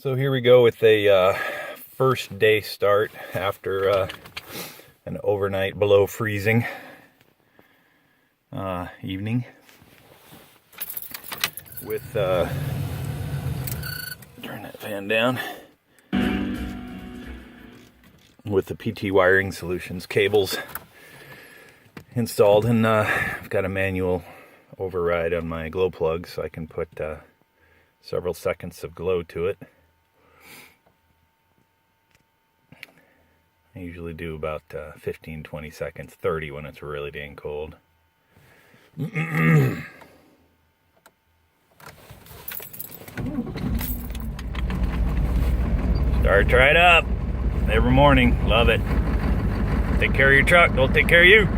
So here we go with a first day start after an overnight below freezing evening with turn that fan down, with the PT Wiring Solutions cables installed, and I've got a manual override on my glow plug so I can put several seconds of glow to it. I usually do about 15-20 seconds, 30 when it's really dang cold. Start right up every morning. Love it. Take care of your truck, don't take care of you.